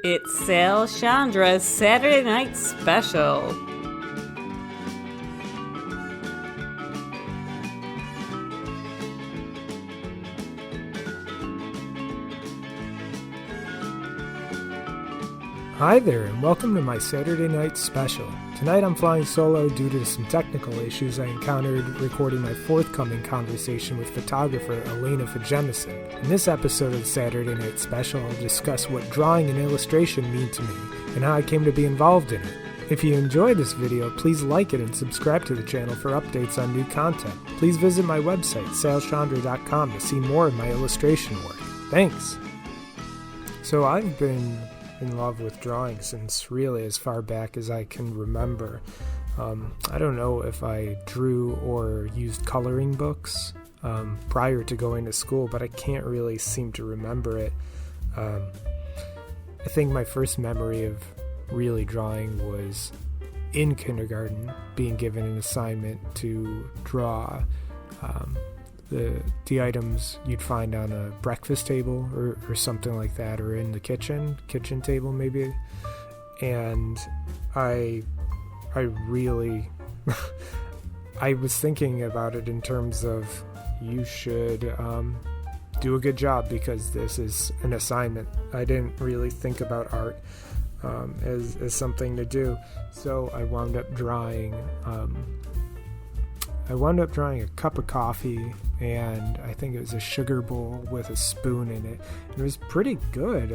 It's Sciandra's Saturday Night Special. Hi there, and welcome to my Saturday Night Special. Tonight I'm flying solo due to some technical issues I encountered recording my forthcoming conversation with photographer Elena Fajemison. In this episode of the Saturday Night Special, I'll discuss what drawing and illustration mean to me, and how I came to be involved in it. If you enjoyed this video, please like it and subscribe to the channel for updates on new content. Please visit my website, Sciandra.com, to see more of my illustration work. Thanks! So I've been in love with drawing since really as far back as I can remember. I don't know if I drew or used coloring books prior to going to school, but I can't really seem to remember it. I think my first memory of really drawing was in kindergarten, being given an assignment to draw the items you'd find on a breakfast table or something like that, or in the kitchen table maybe. And I really I was thinking about it in terms of you should do a good job because this is an assignment. I didn't really think about art as something to do, so I wound up drawing a cup of coffee, and I think it was a sugar bowl with a spoon in it. It was pretty good.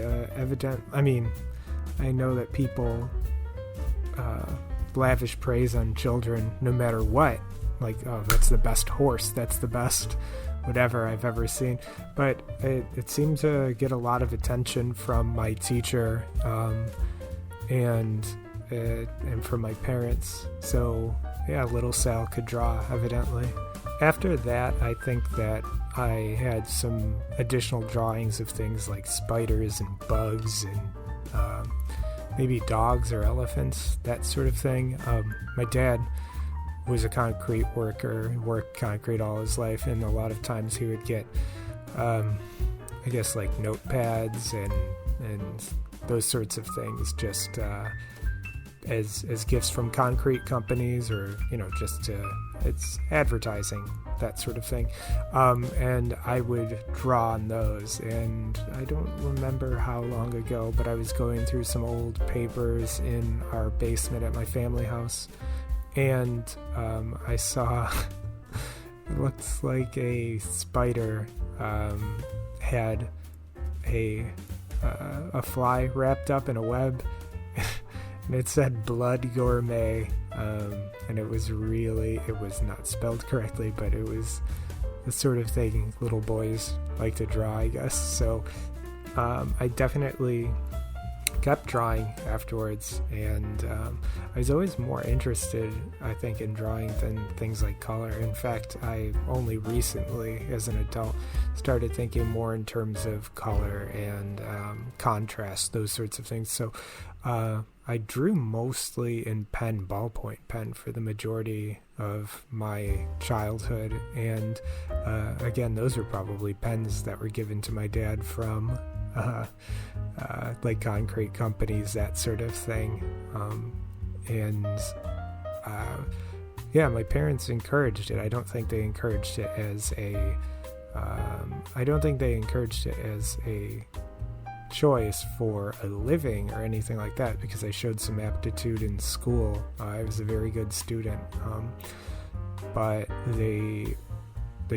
I know that people lavish praise on children no matter what. Like, oh, that's the best horse, that's the best whatever I've ever seen. But it seemed to get a lot of attention from my teacher and from my parents. So yeah, little Sal could draw, evidently. After that, I think that I had some additional drawings of things like spiders and bugs and maybe dogs or elephants, that sort of thing. My dad was a concrete worker, worked concrete all his life, and a lot of times he would get, I guess, like notepads and those sorts of things, just as gifts from concrete companies, or just it's advertising, that sort of thing, and I would draw on those. And I don't remember how long ago, but I was going through some old papers in our basement at my family house, and I saw it looks like a spider had a fly wrapped up in a web. And it said Blood Gourmet, and it was not spelled correctly, but it was the sort of thing little boys like to draw, I guess. So I definitely kept drawing afterwards, and I was always more interested, I think, in drawing than things like color. In fact, I only recently, as an adult, started thinking more in terms of color and contrast, those sorts of things. So I drew mostly in ballpoint pen for the majority of my childhood, and again, those were probably pens that were given to my dad from like concrete companies, that sort of thing. Yeah, my parents encouraged it. I don't think they encouraged it as a choice for a living or anything like that, because I showed some aptitude in school. I was a very good student, but they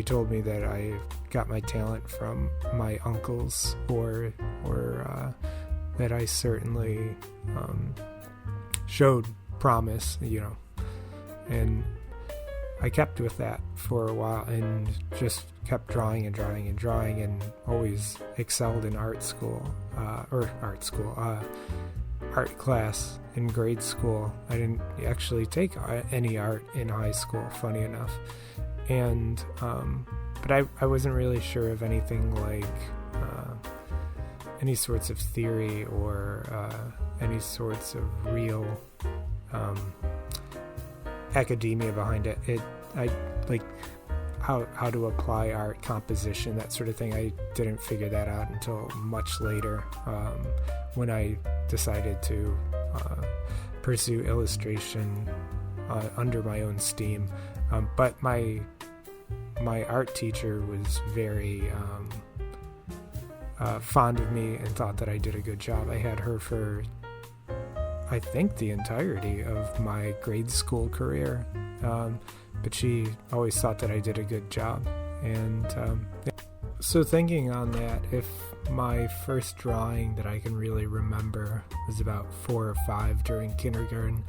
told me that I got my talent from my uncles, or that I certainly showed promise, and I kept with that for a while and just kept drawing and always excelled in art class in grade school. I didn't actually take any art in high school, funny enough. And but I wasn't really sure of anything like any sorts of theory or any sorts of real academia behind it. I like how to apply art, composition, that sort of thing. I didn't figure that out until much later, when I decided to pursue illustration under my own steam. But my art teacher was very fond of me and thought that I did a good job. I had her for, I think, the entirety of my grade school career. But she always thought that I did a good job. And so thinking on that, if my first drawing that I can really remember was about 4 or 5 during kindergarten,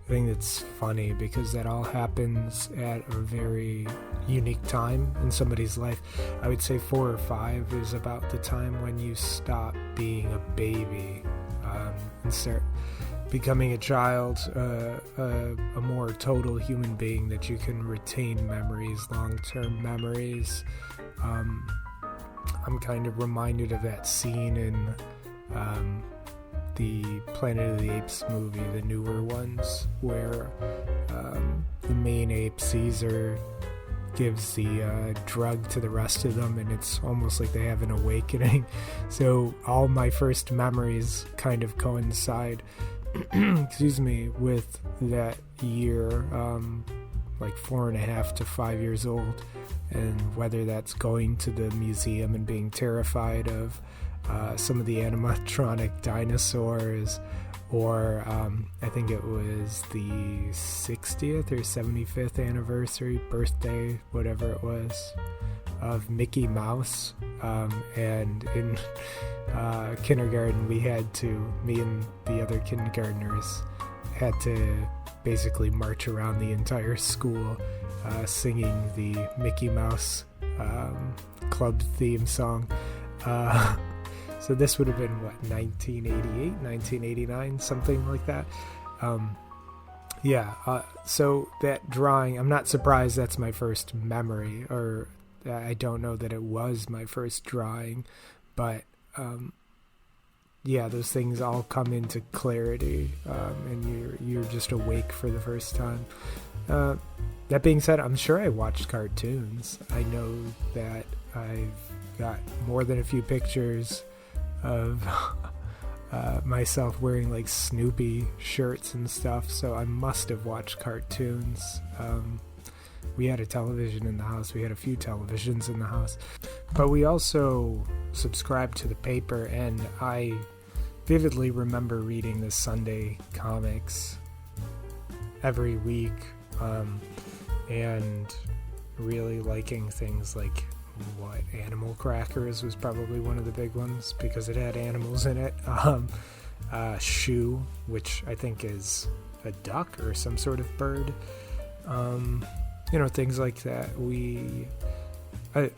I think it's funny because that all happens at a very unique time in somebody's life. I would say 4 or 5 is about the time when you stop being a baby and start becoming a child, a more total human being that you can retain memories, long-term memories. I'm kind of reminded of that scene in the Planet of the Apes movie, the newer ones, where the main ape, Caesar, gives the drug to the rest of them, and it's almost like they have an awakening. So all my first memories kind of coincide with that year, like 4.5 to 5 years old, and whether that's going to the museum and being terrified of some of the animatronic dinosaurs, or I think it was the 60th or 75th anniversary, birthday, whatever it was, of Mickey Mouse. And in kindergarten, me and the other kindergartners had to basically march around the entire school singing the Mickey Mouse club theme song. So this would have been, 1988, 1989, something like that. So that drawing, I'm not surprised that's my first memory, or I don't know that it was my first drawing, but those things all come into clarity, and you're just awake for the first time. That being said, I'm sure I watched cartoons. I know that I've got more than a few pictures of myself wearing like Snoopy shirts and stuff, so I must have watched cartoons. We had a television in the house. We had a few televisions in the house, but we also subscribed to the paper, and I vividly remember reading the Sunday comics every week, and really liking things like Animal Crackers was probably one of the big ones because it had animals in it. Shoe, which I think is a duck or some sort of bird. Things like that.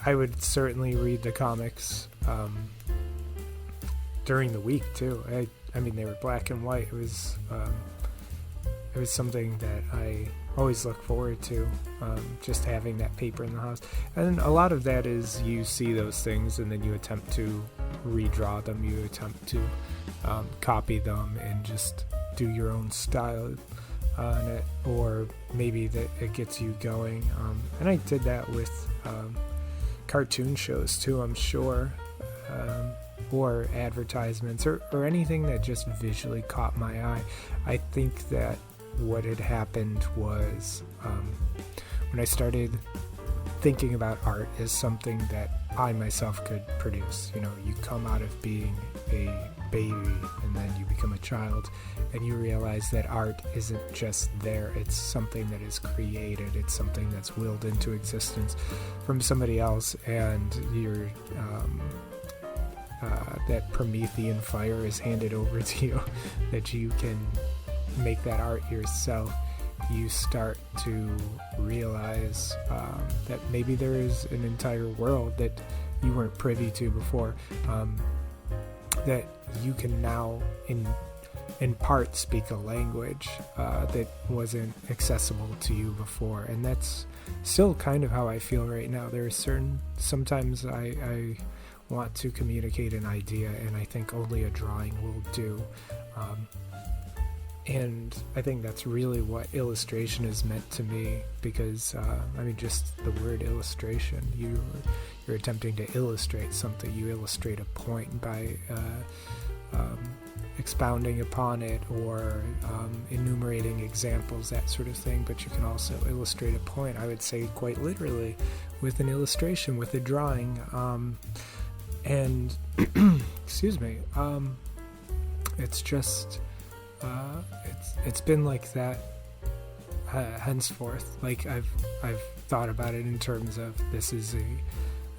I would certainly read the comics during the week too. I mean, they were black and white. It was something that I always look forward to, just having that paper in the house. And a lot of that is you see those things and then you attempt to redraw them, you attempt to copy them and just do your own style on it, or maybe that it gets you going. And I did that with cartoon shows too, I'm sure, or advertisements, or anything that just visually caught my eye. I think that what had happened was when I started thinking about art as something that I myself could produce. You come out of being a baby and then you become a child and you realize that art isn't just there, it's something that is created, it's something that's willed into existence from somebody else, and that Promethean fire is handed over to you, that you can make that art yourself. You start to realize that maybe there is an entire world that you weren't privy to before, that you can now in part speak a language that wasn't accessible to you before. And that's still kind of how I feel right now. There are sometimes I want to communicate an idea and I think only a drawing will do. And I think that's really what illustration is meant to me, because just the word illustration, you're attempting to illustrate something. You illustrate a point by expounding upon it or enumerating examples, that sort of thing. But you can also illustrate a point, I would say quite literally, with an illustration, with a drawing. And excuse me, it's just it's been like that henceforth. Like I've thought about it in terms of this is a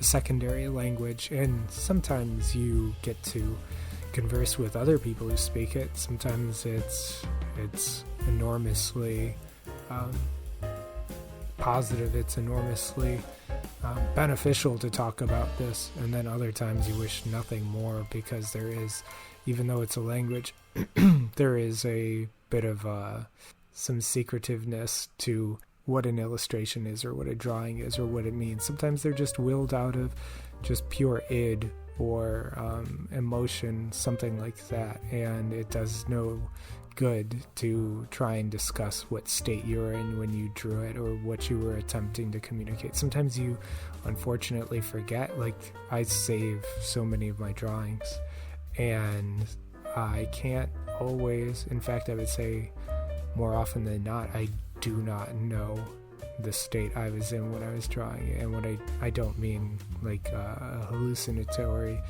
secondary language, and sometimes you get to converse with other people who speak it. Sometimes it's enormously positive, it's enormously beneficial to talk about this, and then other times you wish nothing more, because there is, even though it's a language, there is a bit of some secretiveness to what an illustration is, or what a drawing is, or what it means. Sometimes they're just willed out of just pure id or emotion, something like that, and it does no good to try and discuss what state you were in when you drew it, or what you were attempting to communicate. Sometimes you unfortunately forget. Like, I save so many of my drawings, and I can't always, in fact I would say more often than not, I do not know the state I was in when I was drawing it. And what I don't mean like a hallucinatory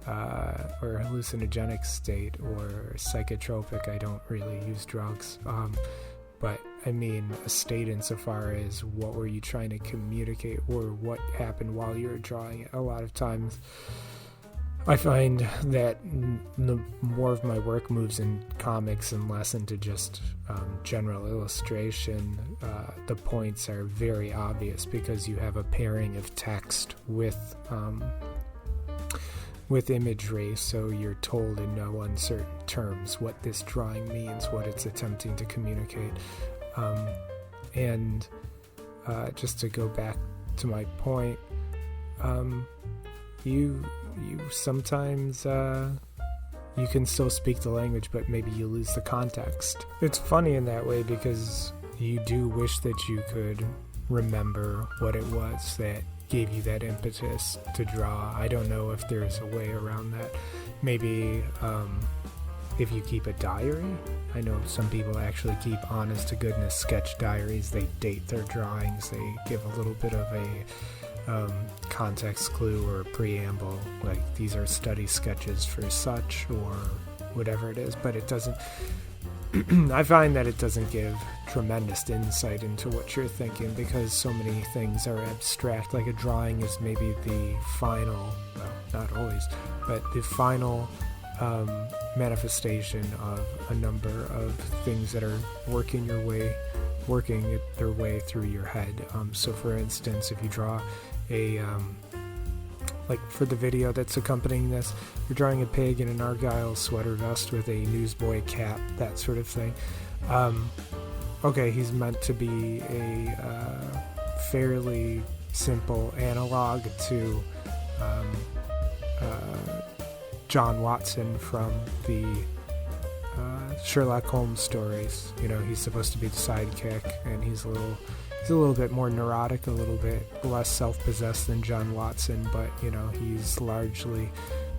or hallucinogenic state or psychotropic. I don't really use drugs, but I mean a state insofar as what were you trying to communicate, or what happened while you were drawing it. A lot of times I find that the more of my work moves in comics and less into just general illustration. The points are very obvious because you have a pairing of text with imagery, so you're told in no uncertain terms what this drawing means, what it's attempting to communicate. And just to go back to my point, you sometimes you can still speak the language, but maybe you lose the context. It's funny in that way, because you do wish that you could remember what it was that gave you that impetus to draw. I don't know if there's a way around that. Maybe if you keep a diary. I know some people actually keep honest to goodness sketch diaries. They date their drawings. They give a little bit of a context clue or preamble, like these are study sketches for such, or whatever it is. But it doesn't I find that it doesn't give tremendous insight into what you're thinking, because so many things are abstract. Like a drawing is maybe the final, well, not always, but the final manifestation of a number of things that are working their way through your head. So for instance, if you draw a like for the video that's accompanying this, you're drawing a pig in an Argyle sweater vest with a newsboy cap, that sort of thing. Okay, he's meant to be a fairly simple analog to John Watson from the Sherlock Holmes stories. You know, he's supposed to be the sidekick, and he's a little bit more neurotic, a little bit less self-possessed than John Watson, but, you know, he's largely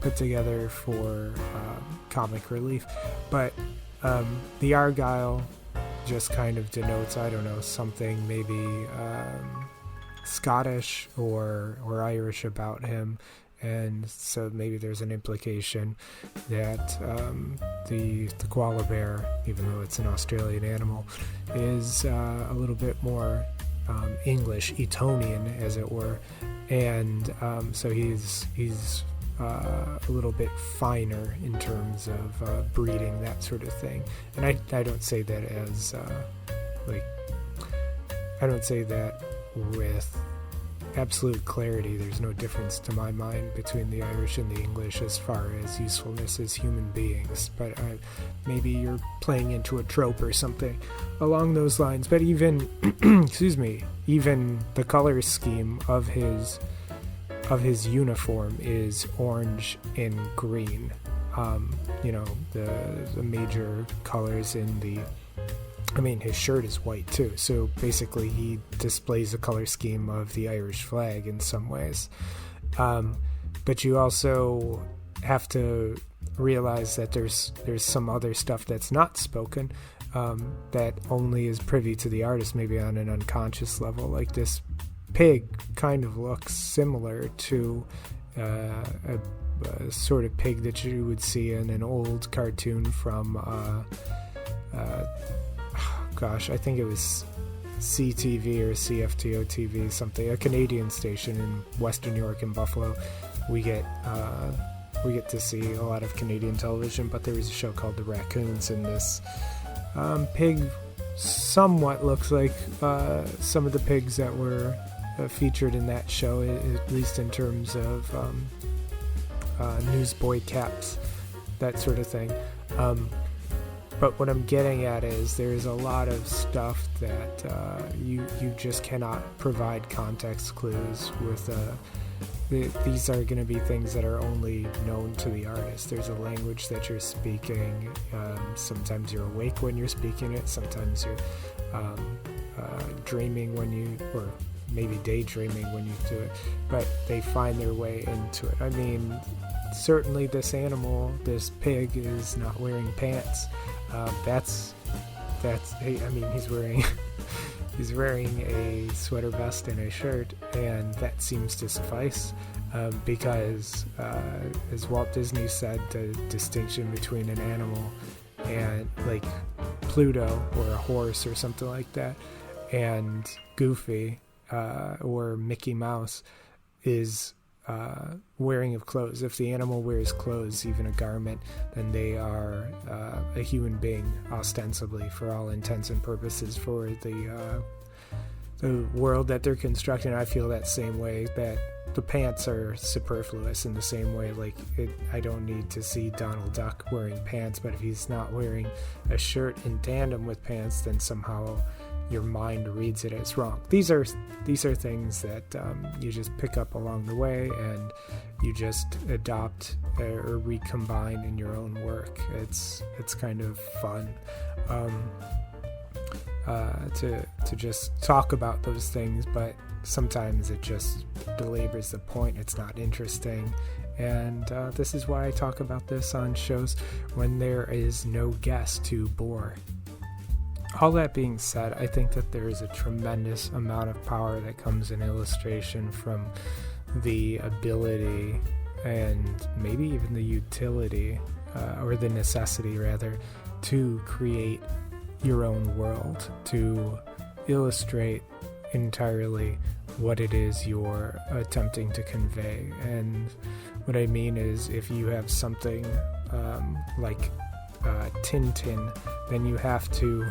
put together for comic relief. But the Argyle just kind of denotes, I don't know, something maybe Scottish or Irish about him. And so maybe there's an implication that the koala bear, even though it's an Australian animal, is a little bit more English, Etonian, as it were. And so he's a little bit finer in terms of breeding, that sort of thing. And I don't say that as I don't say that with absolute clarity. There's no difference to my mind between the Irish and the English as far as usefulness as human beings, but maybe you're playing into a trope or something along those lines. But even excuse me, even the color scheme of his uniform is orange and green. You know, the major colors in the, I mean, his shirt is white too, so basically he displays the color scheme of the Irish flag in some ways. But you also have to realize that there's some other stuff that's not spoken, that only is privy to the artist, maybe on an unconscious level. Like this pig kind of looks similar to a sort of pig that you would see in an old cartoon from I think it was CTV or CFTO TV, something, a Canadian station in Western New York and Buffalo. We get to see a lot of Canadian television, but there was a show called The Raccoons, and this pig somewhat looks like some of the pigs that were featured in that show, at least in terms of newsboy caps, that sort of thing. But what I'm getting at is there's a lot of stuff that you just cannot provide context clues with. These are going to be things that are only known to the artist. There's a language that you're speaking. Sometimes you're awake when you're speaking it. Sometimes you're dreaming when you, or maybe daydreaming when you do it. But they find their way into it. I mean, certainly this animal, this pig, is not wearing pants. He's wearing a sweater vest and a shirt, and that seems to suffice, because as Walt Disney said, the distinction between an animal and like Pluto or a horse or something like that and Goofy or Mickey Mouse is wearing of clothes. If the animal wears clothes, even a garment, then they are a human being, ostensibly, for all intents and purposes, for the world that they're constructing. I feel that same way, that the pants are superfluous in the same way. Like, I don't need to see Donald Duck wearing pants, but if he's not wearing a shirt in tandem with pants, then somehow your mind reads it as wrong. These are things that you just pick up along the way, and you just adopt or recombine in your own work. It's kind of fun to just talk about those things, but sometimes it just belabors the point. It's not interesting. And this is why I talk about this on shows when there is no guest to bore. All that being said, I think that there is a tremendous amount of power that comes in illustration from the ability and maybe even the utility, or the necessity rather, to create your own world, to illustrate entirely what it is you're attempting to convey. And what I mean is, if you have something like Tintin, then you have to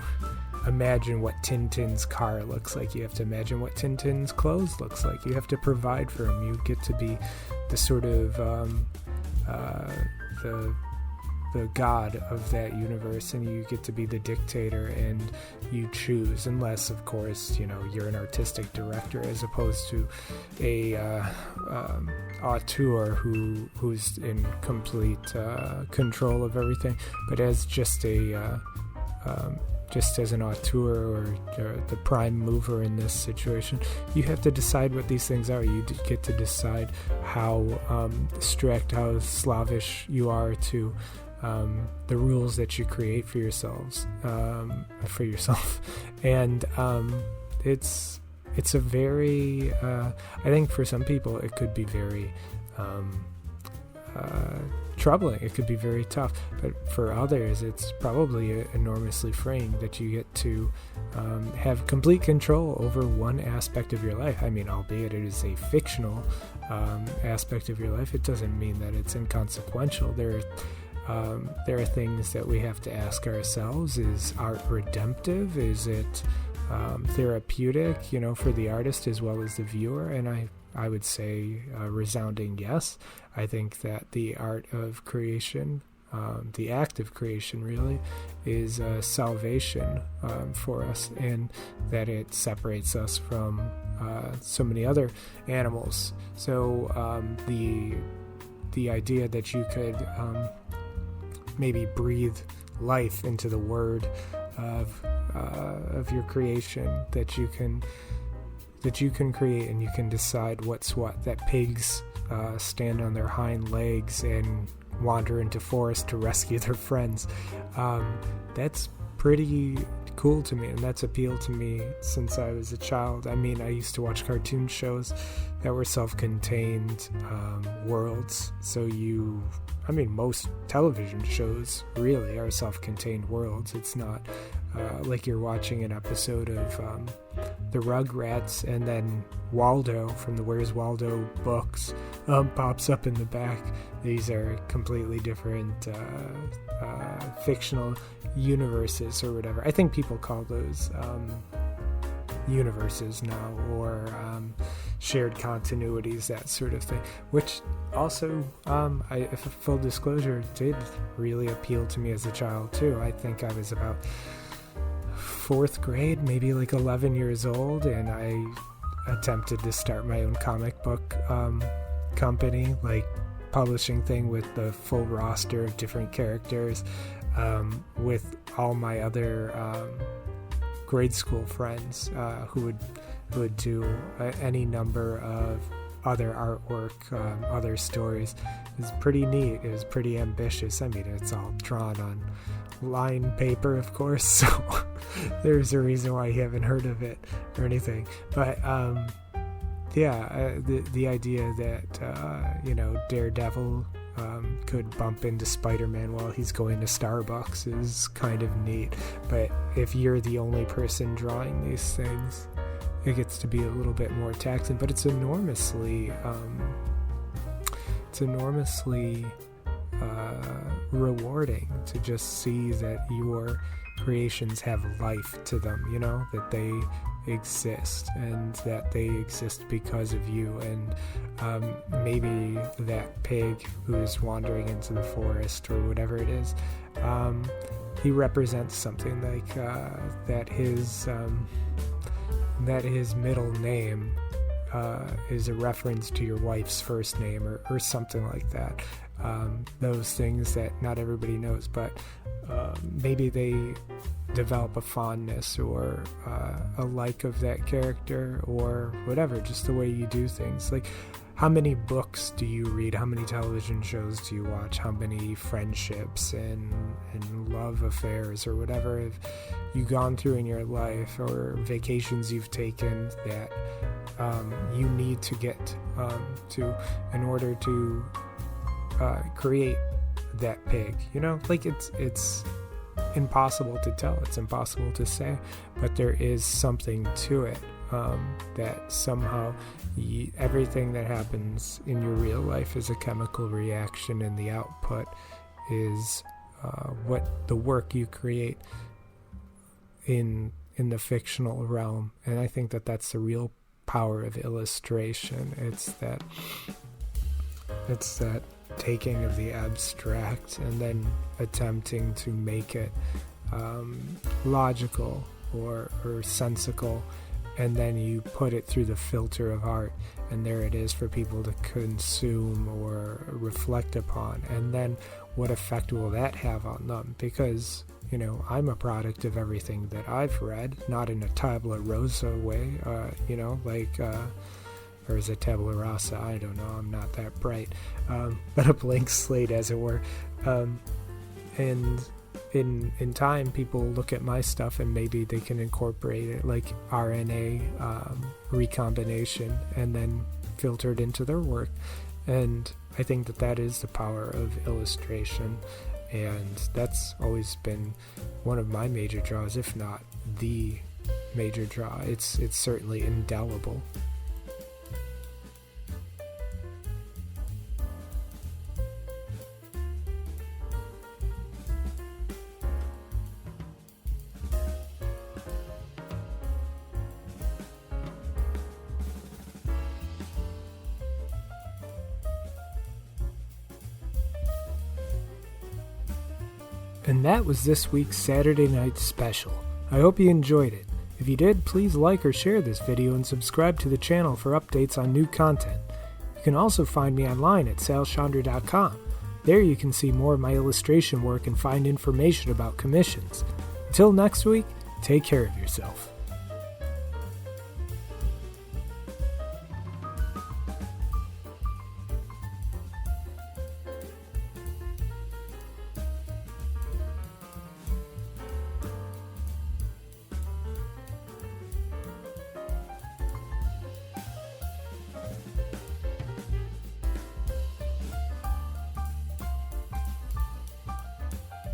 imagine what Tintin's car looks like. You have to imagine what Tintin's clothes looks like. You have to provide for him. You get to be the sort of the god of that universe, and you get to be the dictator, and you choose, unless of course you're an artistic director as opposed to a auteur who's in complete control of everything. But as just as an auteur or the prime mover in this situation, you have to decide what these things are. You get to decide how strict, how slavish you are to the rules that you create for yourself. And it's a very, I think for some people it could be very troubling. It could be very tough, but for others it's probably enormously freeing that you get to have complete control over one aspect of your life. I mean, albeit it is a fictional aspect of your life, it doesn't mean that it's inconsequential. There are things that we have to ask ourselves. Is art redemptive? Is it therapeutic, for the artist as well as the viewer? And I would say a resounding yes. I think that the art of creation, the act of creation really, is salvation for us, and that it separates us from so many other animals. So the idea that you could maybe breathe life into the word of your creation, that you can create, and you can decide what's what. That pigs stand on their hind legs and wander into forest to rescue their friends. That's pretty cool to me, and that's appealed to me since I was a child. I mean, I used to watch cartoon shows that were self-contained worlds. So most television shows really are self-contained worlds. It's not like you're watching an episode of the Rugrats and then Waldo from the Where's Waldo books pops up in the back. These are completely different fictional universes or whatever. I think people call those universes now, or shared continuities, that sort of thing, which also, full disclosure, did really appeal to me as a child too. I think I was about 4th grade, maybe like 11 years old, and I attempted to start my own comic book company, like publishing thing with the full roster of different characters, with all my other grade school friends who would do any number of other artwork, other stories. It was pretty neat. It was pretty ambitious. I mean, it's all drawn on lined paper, of course, so there's a reason why you haven't heard of it or anything. But the idea that Daredevil could bump into Spider-Man while he's going to Starbucks is kind of neat. But if you're the only person drawing these things, it gets to be a little bit more taxing. But it's enormously rewarding to just see that your creations have life to them, that they exist and that they exist because of you. And maybe that pig who's wandering into the forest or whatever it is, he represents something like that his middle name is a reference to your wife's first name or something like that. Those things that not everybody knows, but maybe they develop a fondness or a like of that character or whatever, just the way you do things. Like, how many books do you read? How many television shows do you watch? How many friendships and love affairs or whatever have you gone through in your life, or vacations you've taken that you need to get to in order to create that pig? Like, it's impossible to tell, it's impossible to say, but there is something to it, that somehow everything that happens in your real life is a chemical reaction, and the output is what the work you create in the fictional realm. And I think that that's the real power of illustration. It's that taking of the abstract and then attempting to make it logical or sensical, and then you put it through the filter of art, and there it is for people to consume or reflect upon. And then what effect will that have on them? Because I'm a product of everything that I've read, not in a tabula rasa way, or is it tabula rasa? I don't know, I'm not that bright, but a blank slate, as it were. And in time, people look at my stuff and maybe they can incorporate it, like RNA recombination, and then filter it into their work. And I think that is the power of illustration, and that's always been one of my major draws, if not the major draw. It's certainly indelible. And that was this week's Saturday Night Special. I hope you enjoyed it. If you did, please like or share this video and subscribe to the channel for updates on new content. You can also find me online at Sciandra.com. There you can see more of my illustration work and find information about commissions. Until next week, take care of yourself.